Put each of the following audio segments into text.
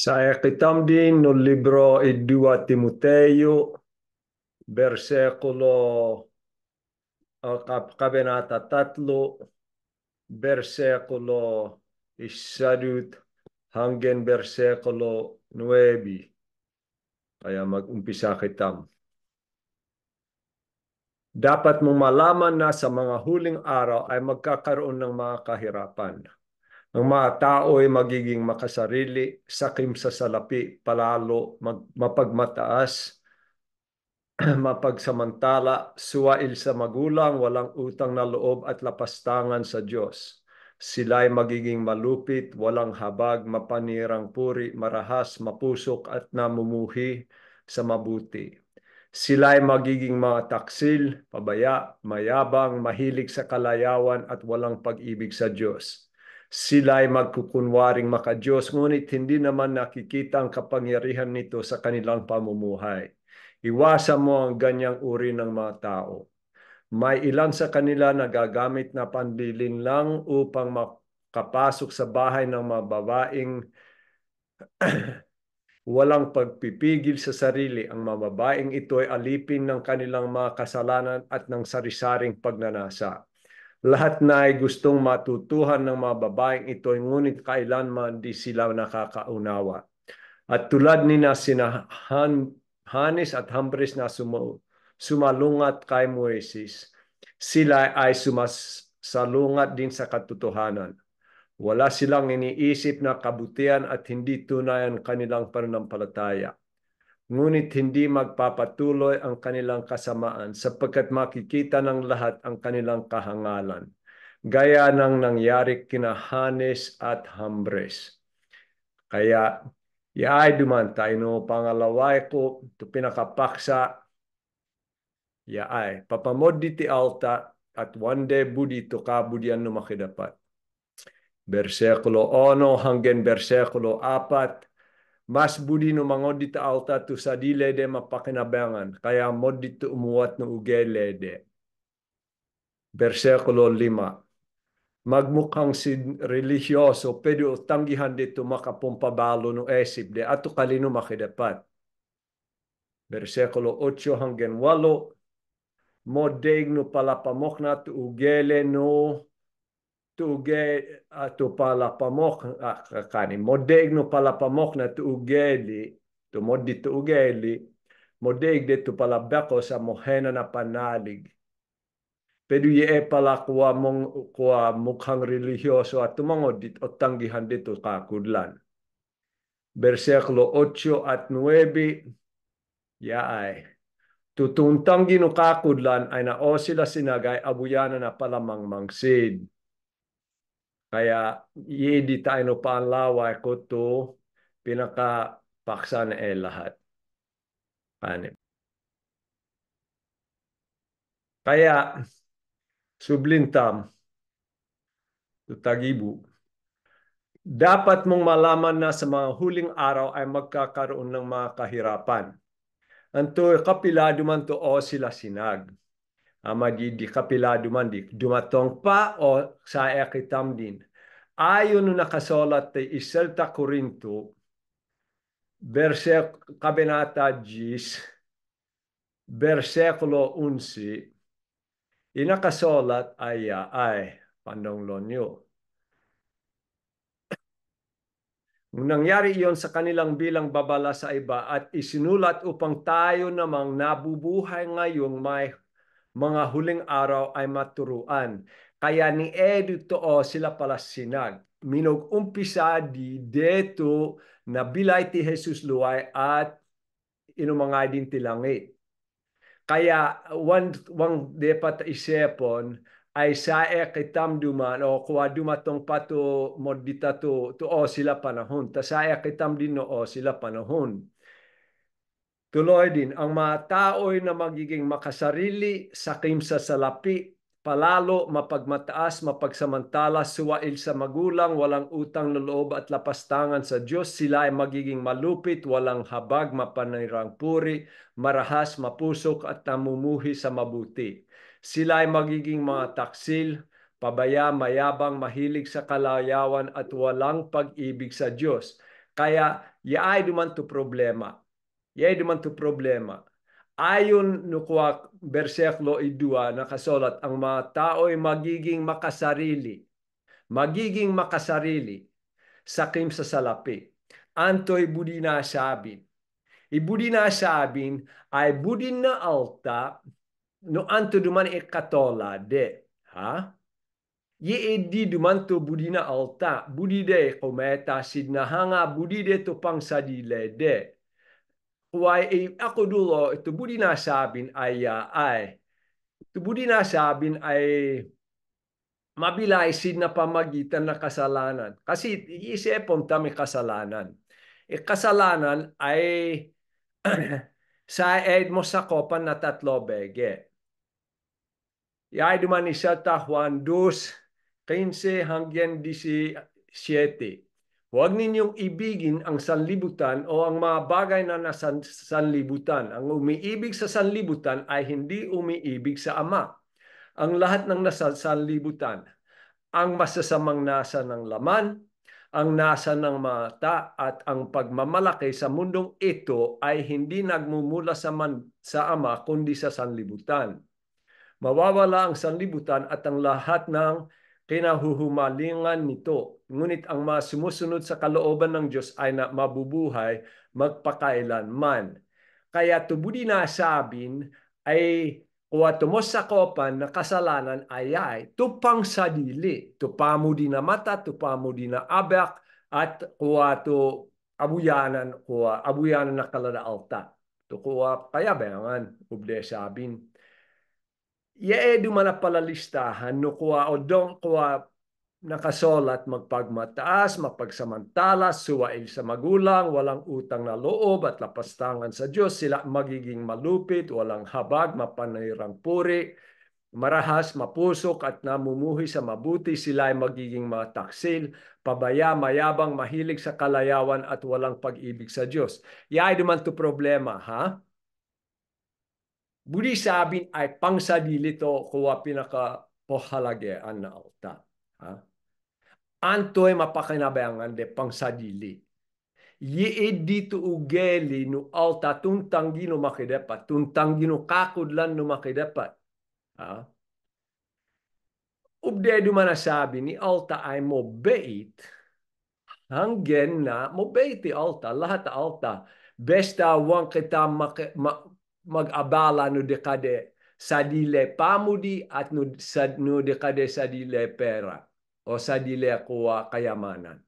Sa ikitam din no libro i 2 Timoteo, versikulo kabanata 3, versikulo 1 hanggang versikulo 9. Kaya mag-umpisa kitam. Dapat mong malaman na sa mga huling araw ay magkakaroon ng mga kahirapan. Ang mga tao ay magiging makasarili, sakim sa salapi, palalo, mapagmataas, mapagsamantala, suwail sa magulang, walang utang na loob at lapastangan sa Diyos. Sila ay magiging malupit, walang habag, mapanirang puri, marahas, mapusok at namumuhi sa mabuti. Sila ay magiging mga taksil, pabaya, mayabang, mahilig sa kalayawan at walang pag-ibig sa Diyos. Sila ay magkukunwaring maka-Diyos, ngunit hindi naman nakikita ang kapangyarihan nito sa kanilang pamumuhay. Iwasan mo ang ganyang uri ng mga tao. May ilan sa kanila na gagamit na panlilin lang upang makapasok sa bahay ng mga babaeng walang pagpipigil sa sarili. Ang mga babaeng ito ay alipin ng kanilang mga kasalanan at ng sari-saring pagnanasa. Lahat na ay gustong matutuhan ng mga babaeng ito, ngunit kailanman di sila nakakaunawa. At tulad ni na sina Hanes at Hambres na sumalungat kay Moises, sila ay sumasalungat din sa katotohanan. Wala silang iniisip na kabutihan at hindi tunay ang kanilang pananampalataya. Ngunit hindi magpapatuloy ang kanilang kasamaan sapagkat makikita ng lahat ang kanilang kahangalan, gaya ng nangyari kina Hanes at Hambres. Kaya yaay dumantay no pangalaway ko to pinakapaksa yaay papamod diti alta at one day budi to kabudian no makidapat. Versikulo 1 hanggang versikulo 4. Mas budi no mangod dito alta to sa dilede mapakinabangan, kaya mod dito umuwat no ugelede. Versikulo 5. Magmukhang si religyoso, pero tanggihan dito makapumpabalo no esip de ato kalino makidapat. Versikulo 8 hanggang 8. Modeg no palapamok na to ugele no tuge to palapamok kani modeg no palapamok na to ugeli to modi to ugeli modeg de to palabako sa mohena na panalig. Pero ye pala kuwa mukhang religyoso at tumangod dit o tanggihan dito kakudlan. Versikulo 8 at 9 yaay. Tutuntang ginukakudlan ay nao sila sinagay abuyana na palamang mangsid. Kaya di tayo no paanlaway ko to pinakapaksa na lahat. Kanin. Kaya sublintam tagibu. Dapat mong malaman na sa mga huling araw ay magkakaroon ng mga kahirapan. Anto kapilado man to o sila sinag. Ama di kapilado man di dumatong pa o sa ekitam din. Ayon no nakasolat tay Iselta Corinto, kabanata 10, versikulo 11, inakasolat ay pandonglon nyo. Nung nangyari iyon sa kanilang bilang babala sa iba at isinulat upang tayo namang nabubuhay ngayong may mga huling araw ay maturuan. Kaya ni Edu to sila pala sinag. Minog umpisa di deto na bilay ti Jesus luay at inumangay din ti langit. Kaya wang depat isepon ay sae kitam duman o kuwa dumatong pato modita to sila panahon. Ta sae kitam din no sila panahon. Tuloy din, ang mga tao'y na magiging makasarili, sakim sa salapi, palalo, mapagmataas, mapagsamantala, suwail sa magulang, walang utang na loob at lapastangan sa Diyos. Sila ay magiging malupit, walang habag, mapanirang puri, marahas, mapusok at namumuhi sa mabuti. Sila ay magiging mga taksil, pabaya, mayabang, mahilig sa kalayawan at walang pag-ibig sa Diyos. Kaya yaay duman to problema. Yaay duman to problema. Ayon no kuwa bersikulo 2 nakasulat ang mga tao'y magiging makasarili. Magiging makasarili sakim sa salapi. Antoy budi na sabin. Ibudi na sabin ay budin na alta no anto duman ikatola de. Ha? Di duman to budi na alta. Budi de kometa sidnahanga budi de to pang sadile de. Kuway ako dulo ito budi na sabin ay ito budi na sabin ay mabilaisin na pamagitan na kasalanan. Kasi iisipon ta may kasalanan. Kasalanan ay sa ed mo sa kopan na 3 bege. Yay duman isa ta Juan 2:15 hanggang 17. Huwag ninyong ibigin ang sanlibutan o ang mga bagay na nasa sanlibutan. Ang umiibig sa sanlibutan ay hindi umiibig sa Ama. Ang lahat ng nasa sanlibutan, ang masasamang nasa ng laman, ang nasa ng mata at ang pagmamalaki sa mundong ito ay hindi nagmumula sa Ama kundi sa sanlibutan. Mawawala ang sanlibutan at ang lahat ng kinahuhumalingan nito. Ngunit ang mga sumusunod sa kalooban ng Diyos ay na mabubuhay magpakailanman. Kaya tubudi na sabin ay kuwa tumos sa kopan na kasalanan ay tupang sadili. Tupamo di na mata, tupamo di na abak, at kuwa to abuyanan na kalada alta. To kuwa kaya bayangan, ubde sabin. Ye dumana pala listahan no kuwa o dong kuwa nakasolat magpagmataas, mapagsamantala, suwail sa magulang, walang utang na loob at lapastangan sa Diyos, sila magiging malupit, walang habag, mapanirang puri, marahas, mapusok at namumuhi sa mabuti, sila ay magiging mataksil, pabaya, mayabang, mahilig sa kalayawan at walang pag-ibig sa Diyos. Yay duman to problema, ha? Budi sabin ay pangsadili to kuwa pinaka pohalagaan na alta. Ha? Antoy mapakinabangan de pangsadili. Yiid dito ugeli no alta tuntanggi no makidapat. Tuntanggi no kakudlan no makidapat. Ha? Ubde dumana sabi ni alta ay mo bait. Hanggen na mo bait ti alta. Lahat alta. Besta wang kita mag-abala no dekade sadile pamudi at no dekade sadile pera o sadile kuwa kayamanan.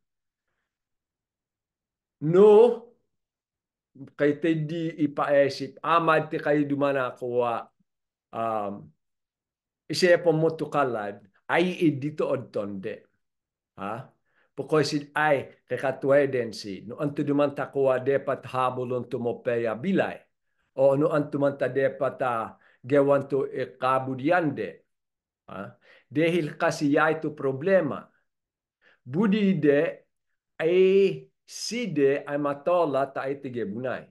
No, kay te di ipaesip, amad ti kayo dumana kuwa isipon mo tukalad, ay dito odtonde. Ha? Porque ay kakatwedensi, no anto dumanta kuwa depat habulon tumopeya bilay. O ano ang tumanta depat gawan to kabudyande. Dahil kasi ito problema. Budide ay side ay matola ta ay tigebunay.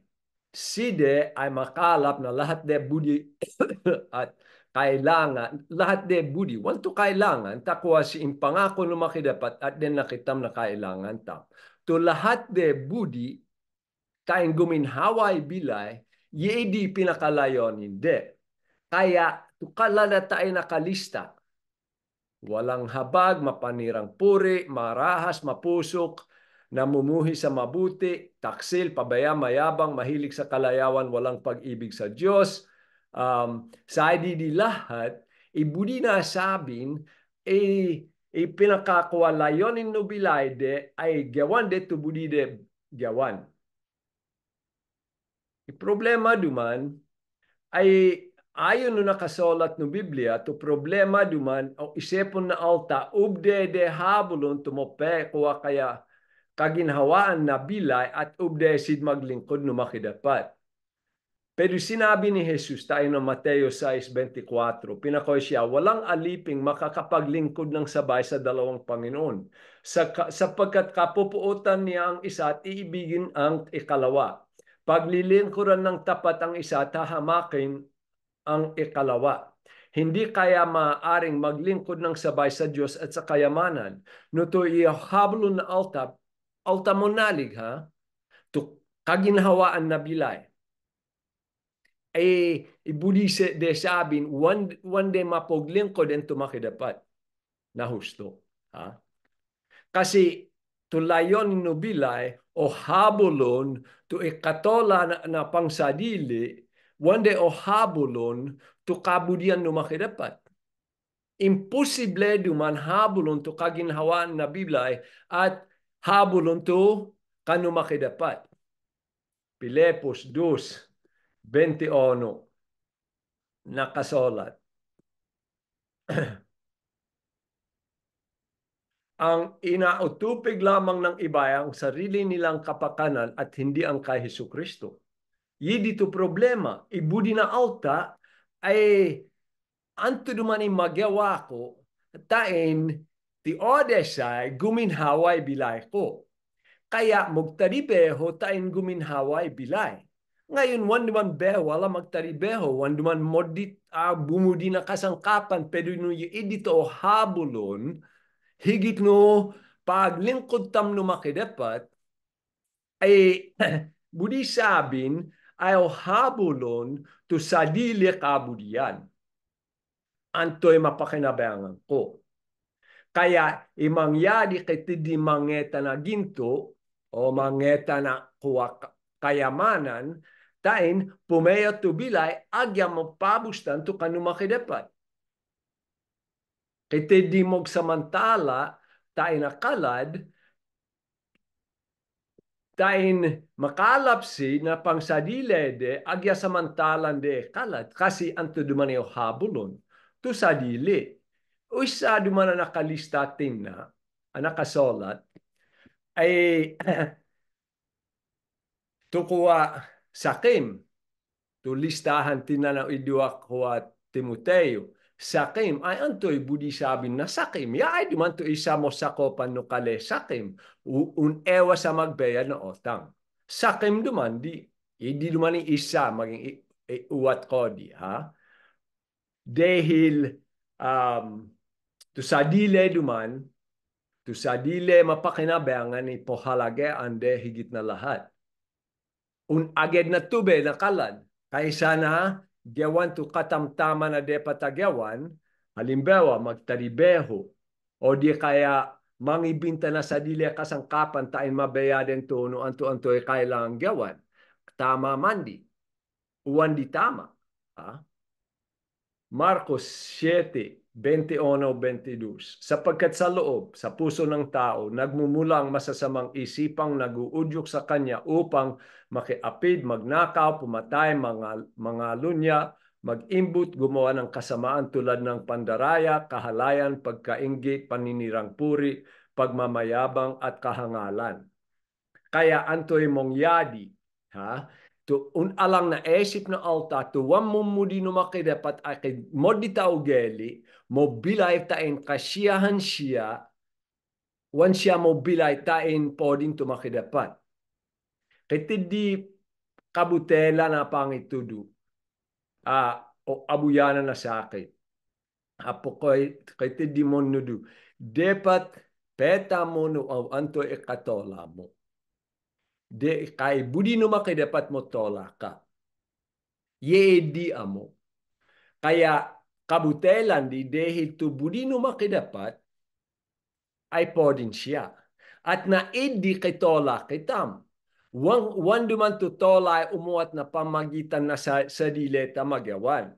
Side ay makalap na lahat de budi at kailangan, lahat de budi, wanto kailangan, takwa si impangako no makidapat at din nakitam na kailangan ta. To lahat de budi, kain guminhaway bilay, di pinakalayon hindi. Kaya tukalala tayo nakalista. Walang habag, mapanirang puri, marahas, mapusok, namumuhi sa mabuti, taksil, pabaya, mayabang, mahilig sa kalayawan, walang pag-ibig sa Diyos. Sa di lahat, ibudi na sabin, pinakakawalayonin no bilayde ay gawan de tubudi de gawan. Problema duman ay ayon no nakasolat no Biblia to problema duman o isipon na alta ubde de habulon tumope kuwa kaya kaginhawaan na bilay at ubde sid maglingkod no makidapat. Pero sinabi ni Jesus tayo no Mateo 6:24, pinakoy siya, walang aliping makakapaglingkod ng sabay sa dalawang Panginoon. Sapagkat kapupuutan niya ang isa at iibigin ang ikalawa. Paglilingkuran ng tapat ang isa, tahamakin ang ikalawa. Hindi kaya maaaring maglingkod ng sabay sa Diyos at sa kayamanan. Nuto ihablon na alta monalig ha? to kaginhawaan na bilay. Ibudi de sabin, one day mapogling ko din tumakidapat na husto. Ha? Kasi tulayon no bilay o habulon to ikatola na pangsadili, one day o habulon to kabudian no makidapat. Imposible duman habulon to kaginhawaan na bilay at habulon to kanu makidapat. Pilipos 2:21 nakasolat. Ang inautupig lamang ng iba ang sarili nilang kapakanan at hindi ang kay Hesukristo. Yi dito problema. Ibudi na alta ay anto duman magawa ko tain ti odesay guminhaway bilay ko. Kaya magtaribeho tain guminhaway bilay. Ngayon, wanduman beho, wala magtaribeho, wanduman modit bumudi na kasangkapan, pero no dito habulon, higit no paglingkod tam no makidapat, ay budi sabin, ay habulon to sadili kabudian. Anto'y mapakinabangan ko. Kaya imangyari kay di mangeta na ginto o mangeta na kuwa kayamanan, tain pumeyo to bilay agya mo pabustan to kanu makidapat. Kay di mog samantala tain nakalad, tain makalapsi na pangsadile de agya samantalan de kalad kasi anto dumaniyo habulon to sadili. Uisa duman na nakalista na nakasolat ay tukuha sakim to listahan tinanaw idua kuha Timoteo sakim ay antoy budi sabin na sakim ya ay duman to isa mo sakopan no kale sakim un ewa sa magbeya na otang sakim duman di duman isa maging uwat ko di ha dahil to sadile duman to sadile mapakinabangan ni pohalage ande higit na lahat un aged na tube na kalad kaysa na gawan to katamtama na de patagyawan halimbawa magtaribeho o di kaya mangibinta na sa dili kasangkapan tain mabayaden to no anto ay kailangang gawan tama mandi uwan di tama ha? Marcos 7:21-22 sapagkat sa loob, sa puso ng tao, nagmumula ang masasamang isipang naguudyok sa kanya upang makiapid, magnakaw, pumatay, mga lunya, mag-imbut, gumawa ng kasamaan tulad ng pandaraya, kahalayan, pagkainggit, paninirang puri, pagmamayabang at kahangalan. Kaya antoy mong yadi, ha? To un alang na esip na alta to wan mo mudi no makidapat ay modi taugeli mo bilay tain kasiyahan siya wan siya mo bilay tain podin to makidapat kiti di kabutela na pangitudu o abuyana na sakit apo kiti di mo nudu dapat peta mo no anto ikatola mo de kay budi no makidapat mo tola ka ye di amo kaya kabutelan di dahil to budi no makidapat ay podin siya at naidi kay tola kitam wan duman to tola umuat na pamagitan na sa dileta magyawan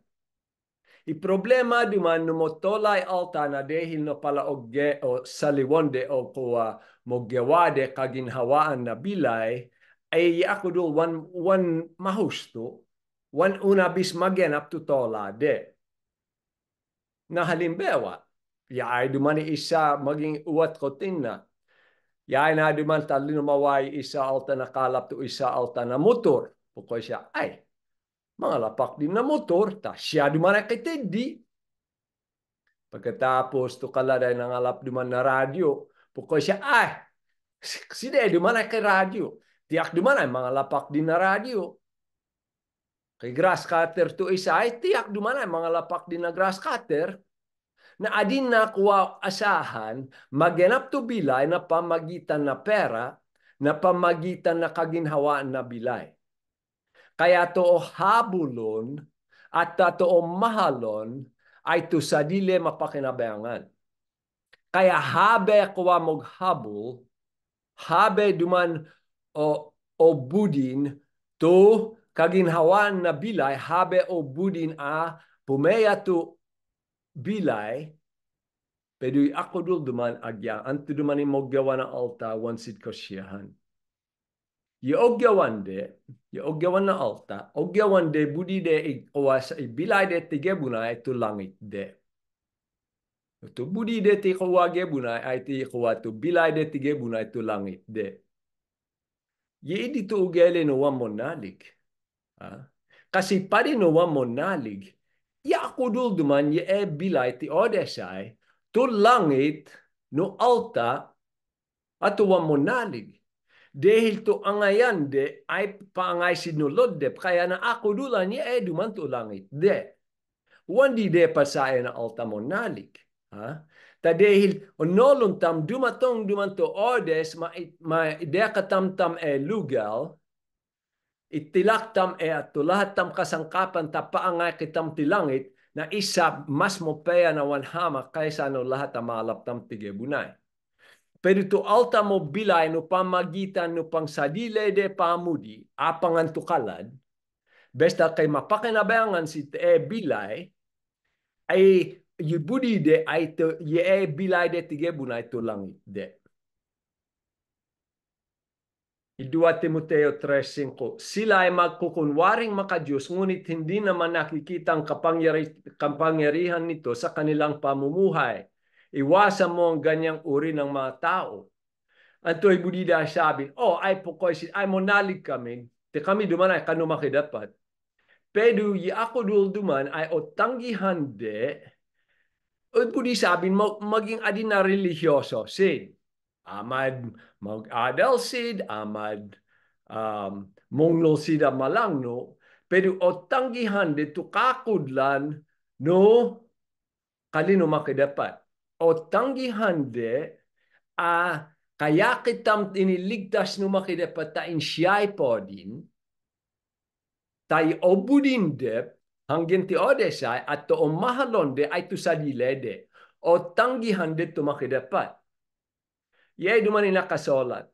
problema duman no mo tolay alta na dahil no palaogge o saliwonde o kuwa mogyawade kaginhawaan na bilay ay ako do one mahusto one una bis magenap to tola de na halimbawa yaay duman isa maging uwat ko tinna yaay na duman talino maway isa alta na kalap to isa alta na motor pukoy siya ay mga lapak din na motor, ta siya duman ay kitindi. Pagkatapos to kaladay ng alap duman na radyo, pukoy siya, ay, sida duman ay kay radyo. Tiyak duman ay mga lapak din na radyo. Kay grass cutter to isa, ay tiyak duman ay mga lapak din na grass cutter. Na adin na kuwa asahan, maganap to bilay na pamagitan na pera, na pamagitan na kaginhawaan na bilay. Kaya to habulon at to mahalon ay to sa dili mapakinabangan. Kaya habe kuwa maghabol, habe duman o budin to kaginhawaan na bilay, habe o budin a pumeya to bilay, pero ako dul duman agya, anto duman imogyawan na alta, wansid ko siyahan. Ogyawan na alta, ogyawan de budi de ikawas bilay de tigebunay to langit de. To budi de ti kawage bunay ay ti kawato bilay de tigebunay to langit de. Ye dito ugele no wamonalig. Kasi pa rin no wamonalig. Ya ako dul duman ye bilay ti odesay to langit no alta at wamonalig. Dahil to angayan de ay paangay sinulod de kaya na ako dulan niya duman to langit de. Wandi de pasaya na alta monalig. Ta dahil onolon tam dumatong dumanto odes ma ide katamtam lugal itilak tam ato lahat tam kasangkapan ta paangay kitam ti langit na isa mas mopeya na wanhama kaysa no lahat malap tam tigebunay. Pero to alta mo bilay no pamagitan no pang sadile de pamudi apangan to kalad besta kay mapakinabangan si te bilay ay yubudi de ay to ye bilay de tigebunay to langit de. 2 Timoteo 3:5 sila ay magkukunwaring makadiyos ngunit hindi naman nakikita ang kapangyarihan nito sa kanilang pamumuhay. Iwasan mo ang ganyang uri ng mga tao. Antoy budida sabi, ay pokoy ay monalig kami, te kami duman ay kanu makidapat. Pero ako dul duman ay tanggihan de, budi sabi maging adin na religyoso, sid. Amad mag-adal sid, amad mongnol sida malangno, pero tanggihan de to kakudlan no kalino makidapat. Tanggihan de kaya kitam iniligtas no makidapat ta insyay po din, tayo obudin de, hanggang ti odesay at to mahalon de ay to sa dilede, tanggihan de to makidapat. Yay duman nakasolat.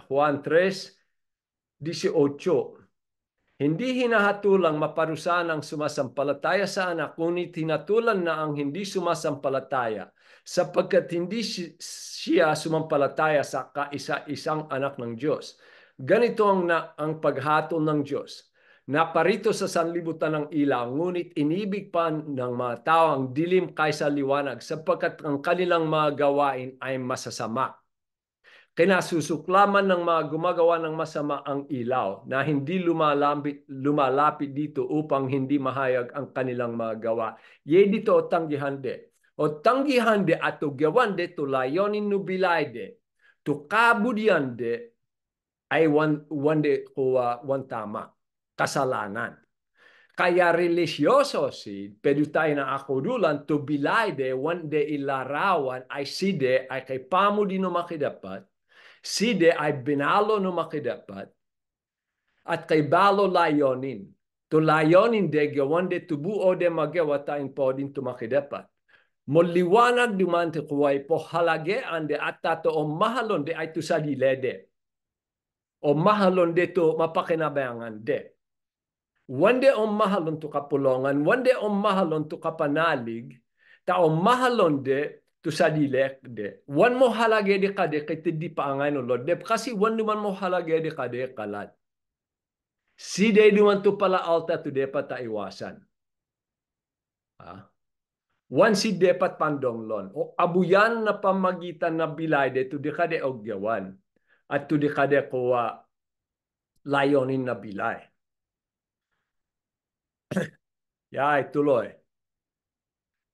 Juan 3:18 hindi hinahatulang maparusahan ang sumasampalataya sa anak, ngunit hinatulan na ang hindi sumasampalataya, sapagkat hindi siya sumampalataya sa kaisa-isang anak ng Diyos. Ganito ang paghatol ng Diyos. Naparito sa sanlibutan ng ilaw, ngunit inibig pa ng mga tao ang dilim kaysa liwanag, sapagkat ang kanilang mga gawain ay masasama. Kinasusuklaman ng mga gumagawa ng masama ang ilaw na hindi lumalapit dito upang hindi mahayag ang kanilang mga gawa. Ye dito tanggihan de. Tanggihan de at gawan de to layonin no bilay de. To kabudian de ay wande wan tama. Kasalanan. Kaya religyoso si pero tayo na akudulan to bilay de wande ilarawan ay side ay kay pamudi no makidapat. Side ay binalo no makidapat at kay balo layonin. To layonin de gawan de tubuo de magawa tayong podin to makidapat. Moliwanag dumante kuway po halagean de at tato o mahalon de ay to sa dilede. O mahalon de to mapakinabangan de. Wande o mahalon to kapulongan, wande o mahalon to kapanalig, ta o mahalon de to sa dilek de. Wan mo halage de kade kay di paangay no Lord. De kasi wan duman mo halage de kade kalat. Si de duman to pala alta to de pata iwasan. Wan si de pat pandonglon. O abuyan na pamagitan na bilay de to de kade ogyawan. At to de kade kuwa layonin na bilay. Yay, tuloy.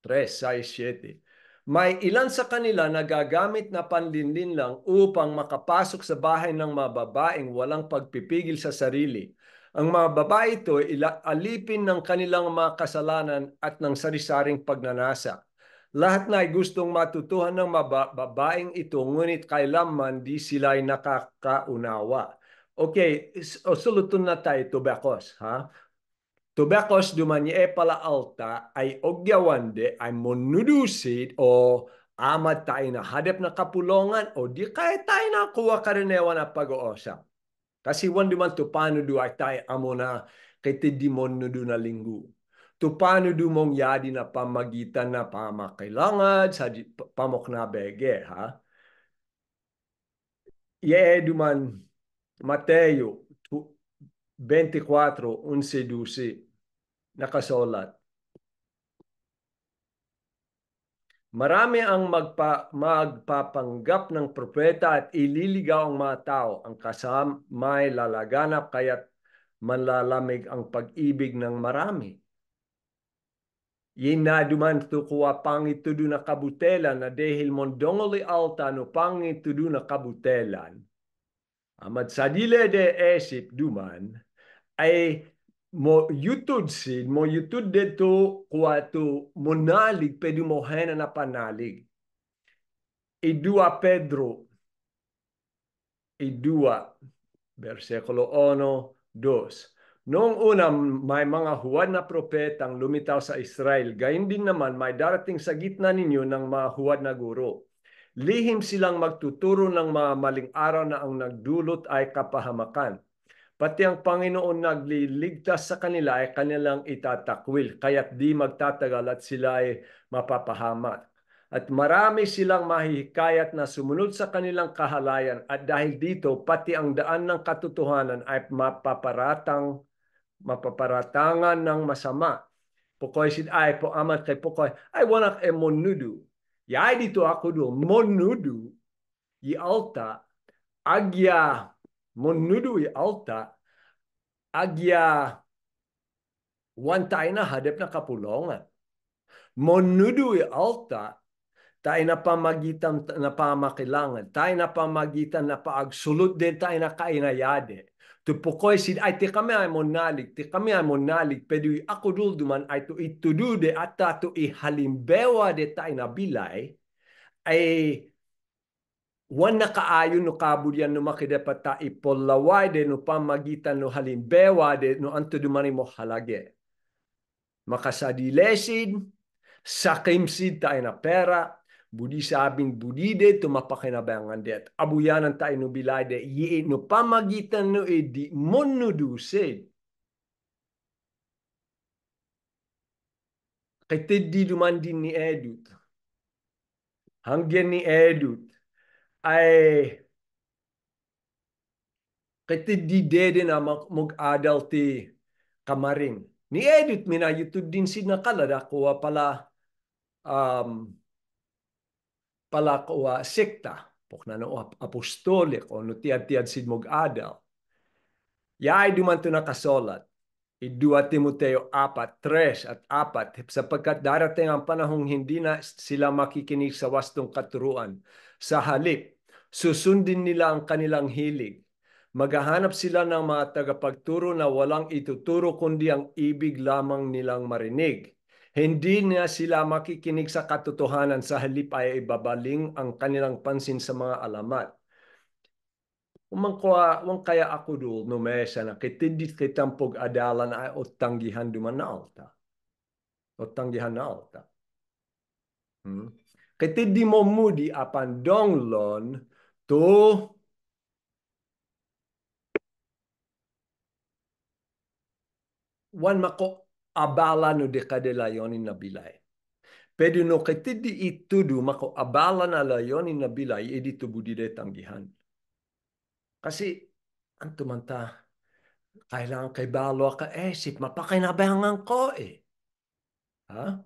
3:6-7 May ilan sa kanila na gagamit na panlinlin lang upang makapasok sa bahay ng mga babaeng walang pagpipigil sa sarili. Ang mga babae ito alipin ng kanilang mga kasalanan at ng sari-saring pagnanasa. Lahat na ay gustong matutuhan ng babaeng ito, ngunit kailanman di sila ay nakakaunawa. Okay, sulutan na tayo, tubakos, ha? Tubakos dumanya e pala alta ay ogyawande ay monudusid o amad tayo na hadap na kapulongan o di kaya tayo na kuha karinewa na pag-uusap. Kasi wan duman to paano do ay tayo amo na kiti di monudu na linggu. To paano do mong yadi na pamagitan na pamakailangan sa pamok na bege, ha? Ye duman Mateo 24:11-12 nakasulat. Marami ang magpapanggap ng propeta at ililigaw ang mga tao. Ang kasamay lalaganap kaya't manlalamig ang pag-ibig ng marami. Yinaduman to kuwa pangitudo na kabutelan na dahil mondongoli alta no pangitudo na kabutelan. Amad sa dile de esip duman ay mo yutud dito kuwa to monalig pwede mo hena na panalig. Idua Pedro, idua, versikulo 1, 2. Noong una, may mga huwad na propetang lumitaw sa Israel. Gayun din naman, may darating sa gitna ninyo ng mga huwad na guro. Lihim silang magtuturo ng mga maling araw na ang nagdulot ay kapahamakan. Pati ang Panginoon nagliligtas sa kanila ay kanilang itatakwil, kaya't di magtatagal at sila ay mapapahamak. At marami silang mahihikayat na sumunod sa kanilang kahalayan at dahil dito pati ang daan ng katotohanan ay mapaparatangan ng masama. Pokoy sid ay po amat kay pokoy ay wanak e monudu. Yay dito ako do monudu i alta agya monudu i alta agya one tayo na hadap na kapulongan. Monudu i alta tayo na pamagitan na pamakilangan, tayo na pamagitan na paagsulot din tayo na kainayade. Tupukoy sid ay ti kami ay monalig, pero ako dul duman ay to itudude at to ihalimbewa de tayo na bilay, ay wan na kaayon no kabudyan no makidapat ta ipolaway de no pamagitan no halimbewa de no anto dumani mo halage. Makasadilesid, sakimsid tayo na pera, budi sabing budide tumapakinabangan det. Abuyanan tayo no bilay de yi no pamagitan no edi monudusid. Kaya di duman din ni Edut. Hanggang ni Edut ay kaya di dede na mag-adal ti kamaring. Ni Edut minayutod din sinakalada kuwa pala kuwa sekta. Pokna no apostolik o no tiad-tiad sid mag-adal. Yay duman to nakasolat. I-2 Timoteo 4, 3 at 4 sapagkat darating ang panahong hindi na sila makikinig sa wastong katuruan. Sa halip, susundin nila ang kanilang hilig. Maghahanap sila ng mga tagapagturo na walang ituturo kundi ang ibig lamang nilang marinig. Hindi na sila makikinig sa katotohanan, sa halip ay ibabaling ang kanilang pansin sa mga alamat. Wang kaya ako dul no mesa na kitidit kitang adalan ay otanggihan duman na alta. Otanggihan na alta. Kitidi mo mudi apan donglon to wan mako abala no de kadelayonin na bilay. Pero no kitidi itudu mako abala na layonin na bilay edi to budi de tanggihan. Kasi anto man ta kailangan kay balo ka esip mapakinabangan ko eh. Ha?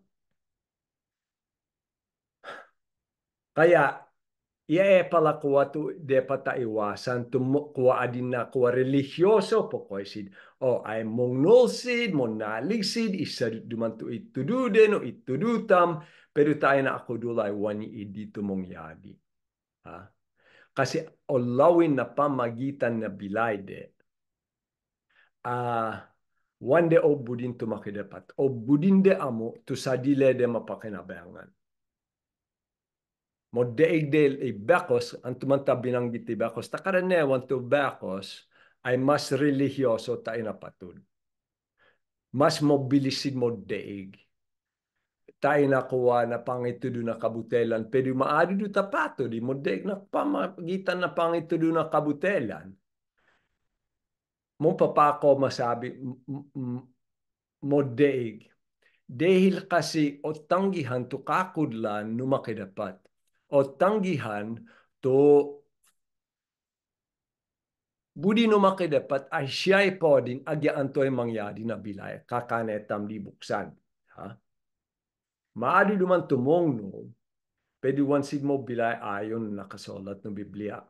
Kaya iya pala kuwa to de pataiwasan kuwa adin na kuwa religyoso po ko sid o ay mongnolsid monaligsid isa duman to itudude no itudutam pero tayo na ako dulay wani idito mong yadi. Ha? Kasi olawin na pamagitan na bilayde wande o budin to makidapat o budin de amo to sa dile de mapakinabangan. Modeig del ibakos, ang tumanta binanggit ibakos, takarenewan to bakos, ay mas religyoso tayo na patud. Mas mobilisid mo deig. Tayo nakuha na pangitudo na kabutelan, pero maari do tapato, di mo deig na pamagitan na pangitudo na kabutelan. Mo papako masabi, mo deig. Dahil kasi o tanggihan to kakudlan numakidapat. O tanggihan to budi numakidapat ay siya'y poding agyaan to'y mangyari na bilay kakanetam di buksan. Ha? Maari duman tumong no, pwede wansid mo bilay ayon nakasulat ng Biblia.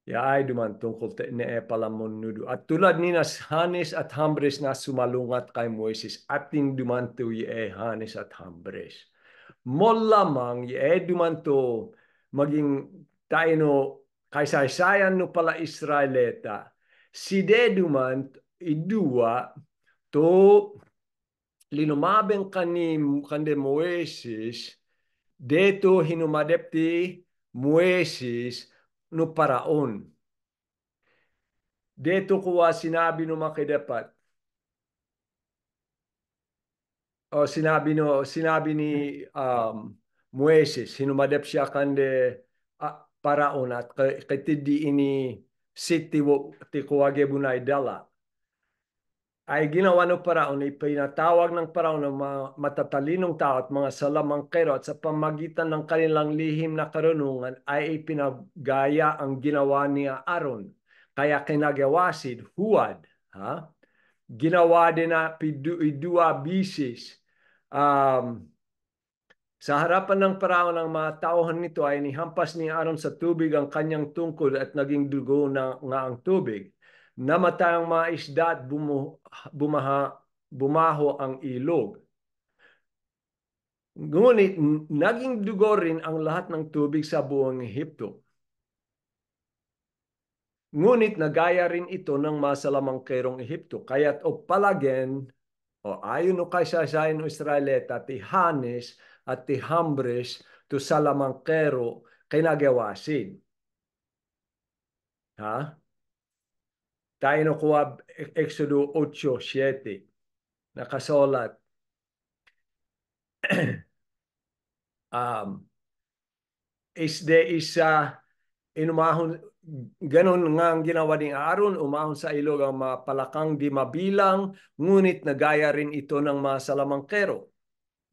Yaay duman tungkol ni Epalamon nudo. At tulad ni Hanes at Hambres na sumalungat kay Moises, ating dumanto ye Hanes at Hambres. Mo lamang ye dumanto maging tayo no kaysaysayan no pala Israeleta. Si de duman idua to linumabeng kande Moises deto hinumadepti Moises no paraon. Deto kuwa sinabi no makidapat. O sinabi ni Moises, hinumadep siya kande paraon at katidi ini city ti kuwage bunay dala. Ay ginawa ng paraon, ipinatawag ng paraon ng mga matatalinong tao at mga salamangkero at sa pamagitan ng kanilang lihim na karunungan ay ipinagaya ang ginawa ni Aaron. Kaya kinagawasid, huwad. Ha? Ginawa din na idua bisis. Sa harapan ng paraon ng mga tauhan nito ay nihampas ni Aaron sa tubig ang kanyang tungkod at naging dugo na nga ang tubig. Namatay ang mga isda at bumaho ang ilog. Ngunit naging dugo rin ang lahat ng tubig sa buong Ehipto. Ngunit nagaya rin ito ng masalamangkerong Ehipto. Kaya't o palagen, o ayon o kaysaysayan o Israeleta, ti Hanes at ti Hambres, to salamangkero, kinagawasin. Ha? Tayo nakuha Exodo 8:7. Nakasulat. Inumahon, ganon nga ang ginawa ni Aaron, umahon sa ilog ang mga palakang di mabilang, ngunit nagaya rin ito ng mga salamangkero.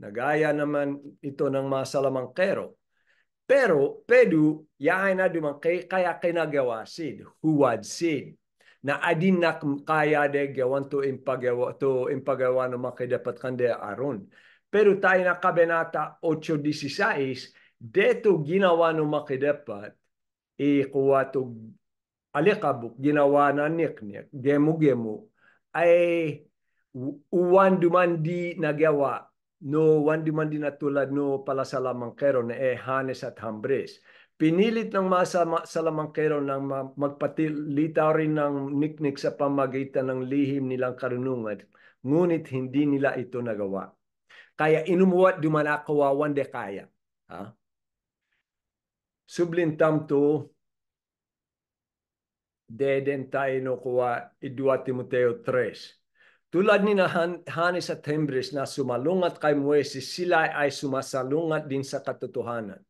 Nagaya naman ito ng mga salamangkero. Pero, pedu, yaay na dumang kaya kinagawasid, huwadsid, na adin na kaya de gawan to impagawa no makidapat kande Aaron. Pero tayo na kabenata 8:16, deto ginawa no makidapat, kuwa to alikabok, ginawa na niknik, gemu-gemu, ay uwan dumandi nagawa, no wan dumandi na tulad no pala salamangkero na Hanes at Hambres. Pinilit ng mga salamangkero ng magpatilitaw rin ng niknik sa pamagitan ng lihim nilang karunungan, ngunit hindi nila ito nagawa. Kaya inumuwat dumanakawawan de kaya. Ha? Sublintam to deden tayo no kuwa 2 Timoteo 3. Tulad ni Hanes at Hambres na sumalungat kay Moises, sila ay sumasalungat din sa katotohanan.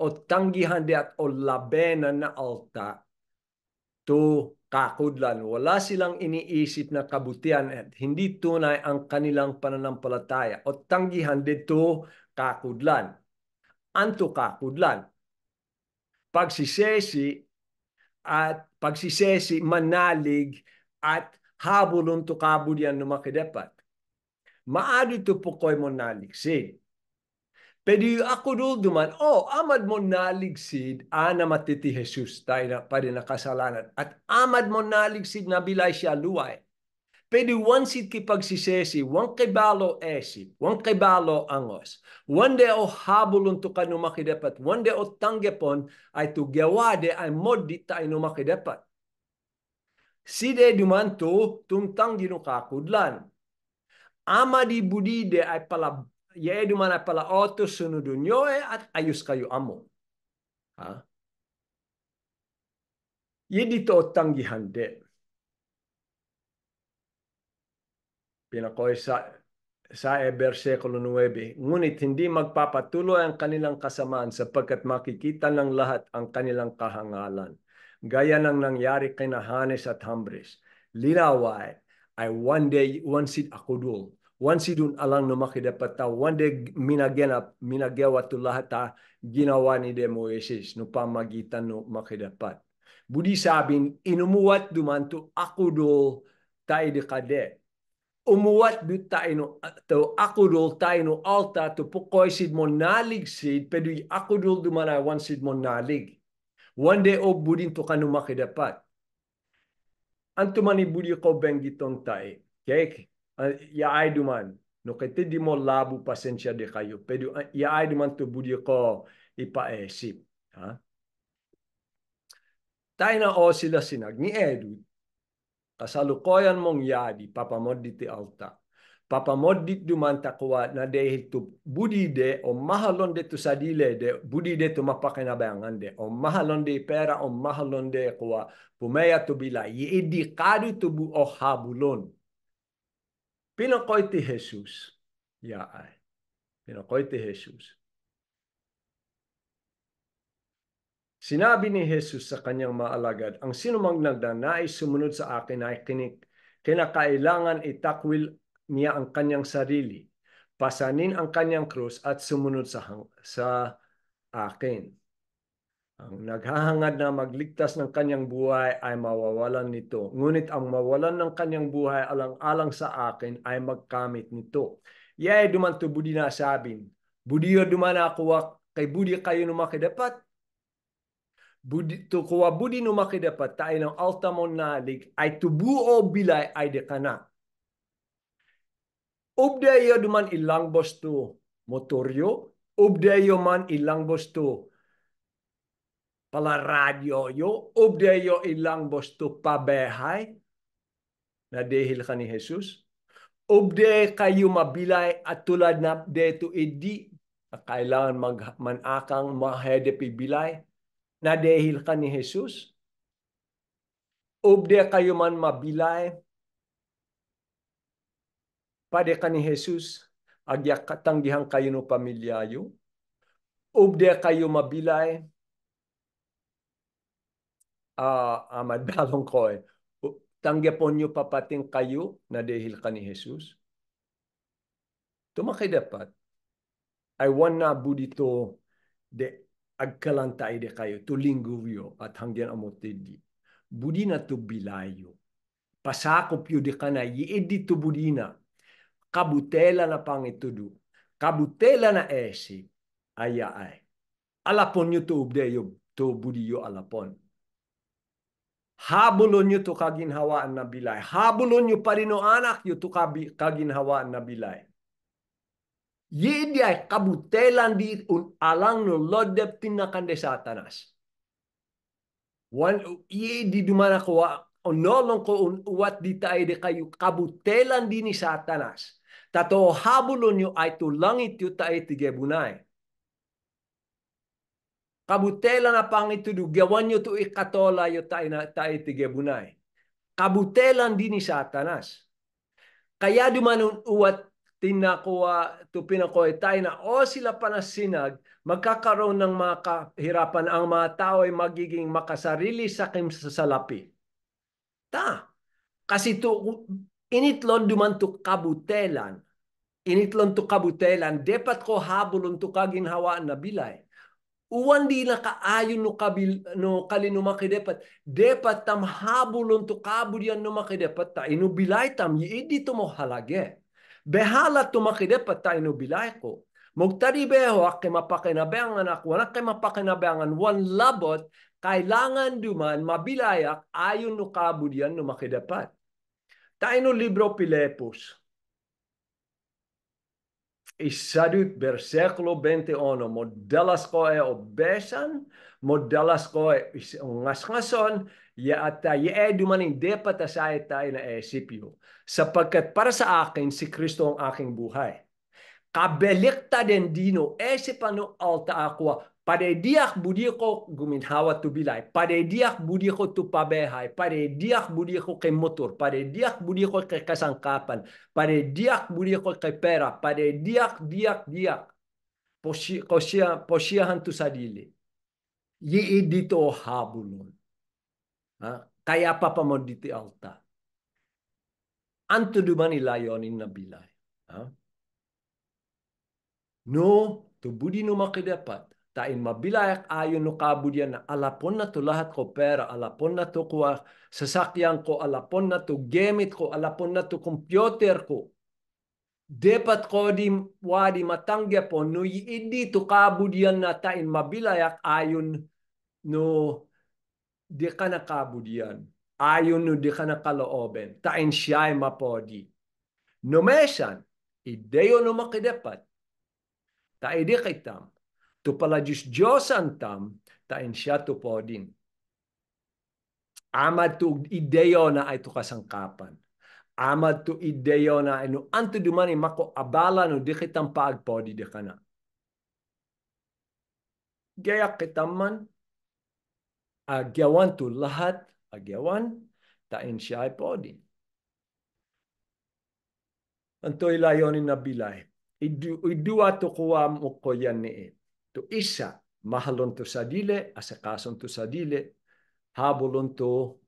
O tanggihan di at o labenan na alta to kakudlan. Wala silang iniisip na kabutihan at hindi tunay ang kanilang pananampalataya. O tanggihan dito kakudlan. Anto kakudlan. Pagsisesi, manalig, at habulon to kabudyan no makidapat. Maadi to po ko'y mo naligsid. Pero ako duman, amad mo naligsid, na matiti Jesus tayo na pa rin nakasalanan. At amad mo naligsid na bilay siya luway. Pero wansid ki pagsisesi, wan kay balo esip, wan kay balo angos. Wande o habulon to ka no makidapat, wande o tanggapon ay to gawade ay moddi tayo no makidapat. Side duman to tumtang ginukakudlan. Ama di budide ay Ye dumana pala oto sunudun nyo at ayos kayo amo. Ha? Ye dito tanggihan de. Pinakoy sa versikulo 9, ngunit hindi magpapatuloy ang kanilang kasamaan sapagkat makikita ng lahat ang kanilang kahangalan. Gaya ng nangyari kay Hanes at Hambres. Linaway ay one day, one seed akudul. One seed dun alang no makidapat ta. One day minagawa to lahat ta ginawa ni de Moises no pamagitan no makidapat. Budi sabin, inumuwat dumanto akudul tayo de kade. Umuwat do tayo no to akudol tayo no alta to pukoy sid mo nalig sid pero akudol dumana one sid mo nalig. One day o budin to kanu makidapat. Anto mani budi ko benggitong tayo. Okay? Ya ay duman. No kete di mo labu pasensya de kayo. Pero ya ay duman to budi ko ipaesip. Ha? Tayo na o sila sinag ni Edu. Kasalukoyan mong yadi papamoddi ti alta. Papamoddi dumanta kuwa na dehil tu budi de o mahalon de tu sadile de budi de tu mapakinabangan de o mahalon de pera o mahalon de kuwa pumeya tu bila iidi kadu tu bu o habulon. Pinakoy ti Jesus. Ya ay. Pinakoy ti Jesus. Sinabi ni Jesus sa kanyang mga alagad, ang sinumang nagnanais sumunod sa akin ay kinakailangan itakwil niya ang kanyang sarili, pasanin ang kanyang krus at sumunod sa akin. Ang naghahangad na magligtas ng kanyang buhay ay mawawalan nito. Ngunit ang mawalan ng kanyang buhay alang-alang sa akin ay magkamit nito. Yay duman to budi na sabin. Budiyo duman ako kay budi kayo numakidapat. Budi to kuwa budi numakidapat tayo ng alta mo nalig ay tubuo bilay ay dekana. Ubdeyo duman ilang bosto motoryo, ubdeyo man ilang bosto pala radyo yo, ubdeyo ilang bosto pabehay na dehil ka ni Jesus. Ubde kayo mabilay at tulad na deto idi kailangan manakang mahedepi bilay na dehil ka ni Jesus. Ubde kayo man mabilay pade ka ni Jesus, agyak katanggihan kayo no pamilyayo. Ubde kayo mabilay, madalong ko tanggapon nyo papating kayo na dahil ka ni Jesus. Tumakidapat, ay wan na budito de agkalantay de kayo, tulingguyo at hanggang amotidi. Budi na to bilayo. Pasakop yu de ka na, yiedi to budi na. Kabutela na pangitudu, kabutela na esi, ay. Alapon nyo to ubdeyo, to budiyo alapon. Habulon nyo to kaginhawaan na bilay. Habulon nyo pa rin o anak nyo to kaginhawaan na bilay. Yedi ay kabutelan di alang no lodep tinakande satanas. Yedi dumana ko onolong ko uwat di tayo de kayo kabutelan di ni satanas. Tato habulon nyo ay tulangit yu tayo tigebunay. Kabutela na pangitudu, gawan nyo to ikatola yu tayo tigebunay. Kabutelan di ni satanas. Kaya dumanon uwat tinakuha to pinakoy tayo na sila panasinag, magkakaroon ng mga kahirapan ang mga tao ay magiging makasarili sa salapi. Kasi to initlon duman to kabutelan. Initlon to kabutelan, dapat ko habulon to kaginhawaan na bilay. Uwan di na kaayon no kalino makidapat. Dapat tam habulon to kabudyan no makidapat ta. Inubilay tam, yiidi to mo halage. Behala to makidapat ta inubilay ko. Mugtari beho ak mapakinabangan ako, wanak kay mapakinabangan, wan labot, kailangan duman mabilayak ayon no kabudyan no makidapat. Tayo no libro Pilepos. Isadut versikulo 21, modalas ko obesan, modalas ko ngas-ngason, yaata dumaning depat asay tayo na esipyo. Sapagkat para sa akin, si Kristo ang aking buhay. Kabelikta den dino, ese pano alta aqua, pade diak budi ko guminhawa tu bilay, pade diak budi ko tu pabehay, pade diak budi ko kay motor, pade diak budi ko kay kasangkapan, pade diak budi ko kay pera, pade diak, posiyahan tu sadili. Yi dito habulon. Ha? Kaya pa mo diti alta. Anto duman ilayonin na bilay. Ha? No, to budi no makidapat. Tain mabilayak ayon no kabudian na alapon na to lahat ko pera, alapon na to kuha sasakyan ko, alapon na to gamit ko, alapon na to computer ko. Dapat ko di wadi matangga po no hindi to kabudian na tain mabilayak ayon no di ka na kabudian. Ayon no di ka na kalooben. Tain siya ay mapodi. No mesan, ideyo no makidapat. Taide kay tam. Tu pala Diyos tam, tain siya tu podin. Amad tu ideyo na ay tu kasangkapan. Amad tu ideyo na ano anto dumani mako abala no di kitang paagpodi di kana. Gaya kitaman, agyawan tu lahat, agyawan, tain siya ay podin. Anto ilayonin na bilay. Idua to kuwa mo ko yan ni to isa, mahalon to sa dile, asakason to sa dile, habulon to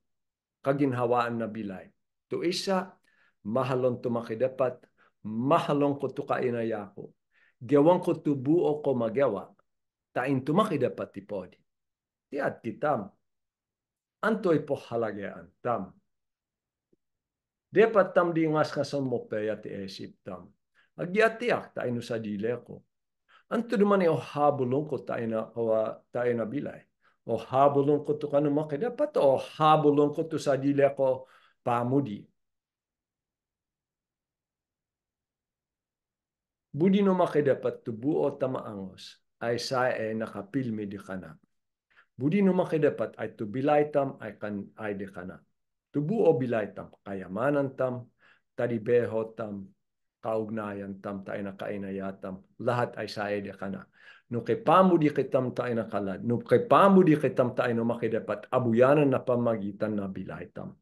kaginhawaan na bilay. To isa, mahalon to makidapat, mahalon ko to kainaya ko. Gawang ko to buo ko magawa, tain to makidapat tipodi. Tiat kitam, antoy po halagyan tam. Dapat tam di ngas kason mo peya ti esip tam. Agyatiak tayo sa dile ko. Anto naman o habulong ko tayo na bilay. O habulong ko to kanu makidapat o habulong ko to sa dile ko pamudi. Budi no makidapat to buo tamaangos ay sa nakapilmi di kana. Budi no makidapat ay to bilay tam ay di kana. To buo bilay tam kayamanan tam, tadibeho tam, kaugnayan tam tayo na kainayatam, lahat ay sa ede ka na. No kay pamudi kitam tayo na kalad, no kay pamudi kitam tayo na makidapat, abuyanan na pamagitan na bilay tam.